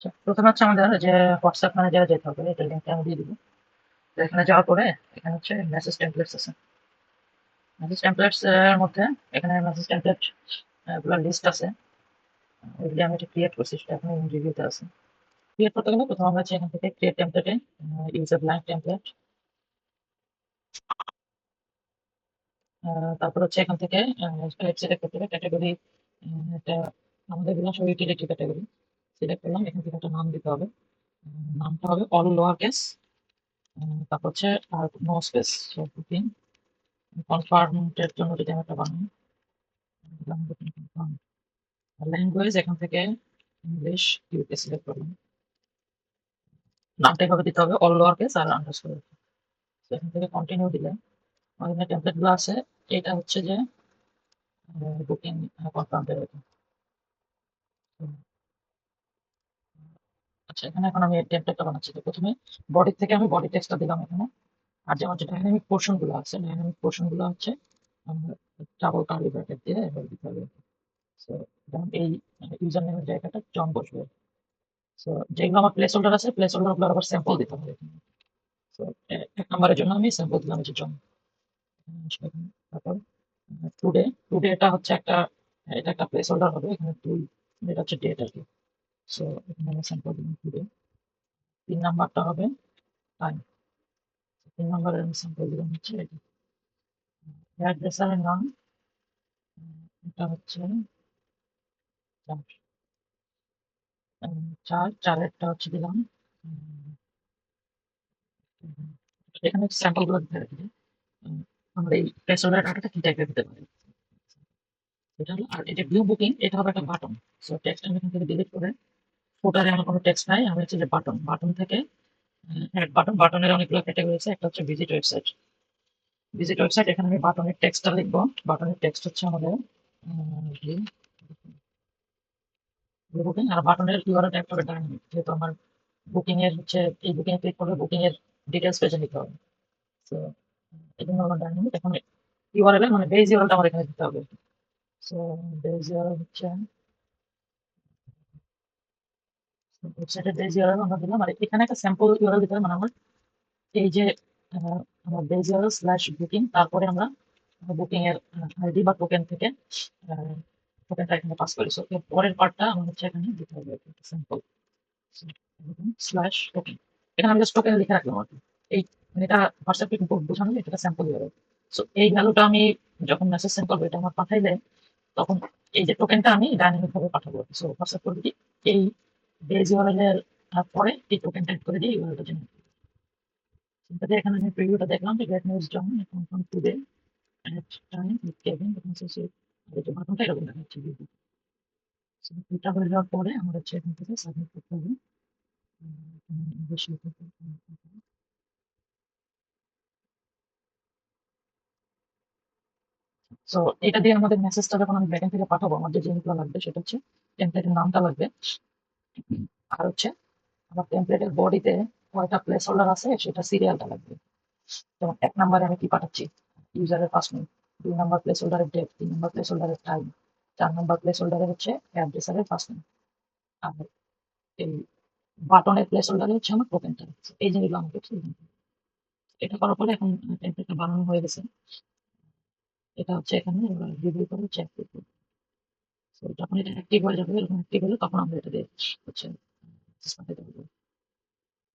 আচ্ছা, প্রথমে হচ্ছে আমাদের যে হোয়াটসঅ্যাপ ম্যানেজারে যেতে হবে, এটার লিঙ্কটা আমি দিয়ে দিব। তো এখানে যাওয়ার পরে এখানে হচ্ছে মেসেজ টেমপ্লেটস আছে। মেসেজ টেমপ্লেটস এর মধ্যে এখানে মেসেজ টেমপ্লেট গুলো লিস্ট আছে। এগুলি আমি এটা ক্রিয়েট করছি, সেটা এখন রিভিউতে আছে। ক্রিয়েট করতে গেলে প্রথমে আমরা হচ্ছে এখান থেকে ক্রিয়েট টেমপ্লেটে ইউজ এ ব্ল্যাঙ্ক টেমপ্লেট। তারপর হচ্ছে এখান থেকে সিলেক্ট করতে হবে ক্যাটাগরি। এটা আমাদের এগুলো সব ইউটিলিটি ক্যাটাগরি। সিলেক্ট করলাম, এখান থেকে একটা নাম দিতে হবে। নামটা হবে অল লোয়ার কেস। তারপর হচ্ছে আর নো স্পেস। সো বুকিং কনফার্মের জন্য যদি আমি একটা বানাই, ল্যাঙ্গুয়েজ এখান থেকে ইংলিশ ইউকে সিলেক্ট করলাম। নামটা এভাবে দিতে হবে অল লোয়ার কেস আর আন্ডারস্কোর। এখান থেকে কন্টিনিউ দিলে আমাদের টেমপ্লেট গুলো আছে। এটা হচ্ছে যে বুকিং কনফার্ম এর। আচ্ছা, এখানে এখন আমি টেমপ্লেটটা বানাচ্ছি। তো প্রথমে বডি থেকে আমি বডি টেক্সটটা দিলাম এখানে। আর যেমন যে ডাইনামিক পোর্শন গুলো আছে, ডাইনামিক পোর্শন গুলো হচ্ছে ডাবল কার্লি ব্র্যাকেট দিয়ে এভাবে দিতে হবে। সো যেমন এই ইউজার নেমের জায়গাটা জন বসবে। সো যেগুলো আমার প্লেস হোল্ডার আছে, প্লেস হোল্ডার গুলো আবার স্যাম্পল দিতে হবে। সো এক নম্বরের জন্য আমি স্যাম্পল দিলাম হচ্ছে জন। তারপর টুডে, টুডে এটা হচ্ছে একটা, এটা একটা প্লেস হোল্ডার হবে এখানে দুই, এটা হচ্ছে ডেট আর কি। সো এখানে আমি স্যাম্পল দিলাম টুডে। 3 নাম্বারটা হবে টাইম। 3 নাম্বারের আমি স্যাম্পল দিলাম হচ্ছে এটা। অ্যাড্রেসারের নাম, এটা হচ্ছে চার। চারেরটা হচ্ছে দিলাম। এখানে স্যাম্পল গুলো দিতে হবে। আমরা এই প্লেস হোল্ডার ডাটাটা কি টাইপের দিতে পারি, এটা হলো। আর এটা ভিউ বুকিং, এটা হবে একটা বাটন। সো টেক্সট আমি এখান থেকে ডিলিট করে, ফুটারে আমার কোনো টেক্সট নাই, আমি হচ্ছে যে বাটন, বাটন থেকে অ্যাড বাটন। বাটনের অনেকগুলো ক্যাটাগরি আছে। একটা হচ্ছে ভিজিট ওয়েবসাইট। ভিজিট ওয়েবসাইট, এখানে আমি বাটনের টেক্সটটা লিখবো। বাটনের টেক্সট হচ্ছে আমাদের বুকিং। আর বাটনের ইউআরএল টাইপ হবে ডাইনামিক, যেহেতু আমার বুকিং এর হচ্ছে, এই বুকিং এ ক্লিক করলে বুকিং এর ডিটেলস পেজে নিতে হবে। তো এই জন্য আমার ডাইনামিক। এখন ইউআরএল মানে বেজ ইউআরএলটা আমার এখানে দিতে হবে। সো বেজ ইউআরএল হচ্ছে ওয়েবসাইটের বেজ ইউআরএল আমরা দিলাম। আর এখানে একটা স্যাম্পল ইউআরএল দিতে হবে, মানে আমার এই যে আমার বেজ ইউআরএল স্ল্যাশ বুকিং, তারপরে আমরা বুকিং এর আইডি বা টোকেন থেকে টোকেনটা এখানে পাস করি। সো এর পরের পার্টটা আমার হচ্ছে এখানে দিতে হবে স্যাম্পল স্ল্যাশ টোকেন। এখানে আমি জাস্ট টোকেন লিখে রাখলাম আর কি। এই মানে এটা হোয়াটসঅ্যাপে বোঝানো যায়, এটা স্যাম্পল ইউআরএল। সো এই ভ্যালুটা আমি যখন মেসেজ সেন্ড করবো, এটা আমার পাঠাইলে তখন এই যে টোকেনটা আমি ডাইনামিক ভাবে পাঠাবো। সো হোয়াটসঅ্যাপ করবে কি, এই বেজ ইউআরএল এর পরে এই টোকেনটা এড করে দিয়ে ইউআরএলটা জেনারেট করবে। সেটাতে এখানে আমি প্রিভিউটা দেখলাম যে গেট নিউজ জন এখন today at time with Kevin, তখন শেষে এই যে বাটনটা এরকম দেখাচ্ছে। So, এটা হয়ে যাওয়ার পরে আমরা হচ্ছে এখান থেকে সাবমিট করতে হবে। ইংলিশ লিখে সো এটা দিয়ে আমাদের মেসেজটা যখন আমি ব্যাকএন্ড থেকে পাঠাবো, আমার যে জিনিসগুলো লাগবে সেটা হচ্ছে টেমপ্লেটের নামটা লাগবে। আর হচ্ছে আমার টেমপ্লেটের বডিতে কয়টা প্লেস হোল্ডার আছে সেটা সিরিয়ালটা লাগবে। যেমন 1 নাম্বারে আমি কি পাঠাচ্ছি, ইউজারের ফার্স্ট নেম। 2 নাম্বার প্লেস হোল্ডারের ডেট। 3 নাম্বার প্লেস হোল্ডারের টাইম। 4 নাম্বার প্লেস হোল্ডারের হচ্ছে অ্যাড্রেসারের ফার্স্ট নেম। আর এই বাটনের প্লেস হোল্ডারে হচ্ছে আমার টোকেনটা। এই জিনিসগুলো আমাকে হচ্ছে এটা করার পরে এখন টেমপ্লেটটা বানানো হয়ে গেছে। এটা হচ্ছে এখানে রিভিউ করে চেক করবো। So, যখন এটা অ্যাক্টিভ হয়ে যাবে, এরকম অ্যাক্টিভ হলে তখন আমরা এটা দিয়ে হচ্ছে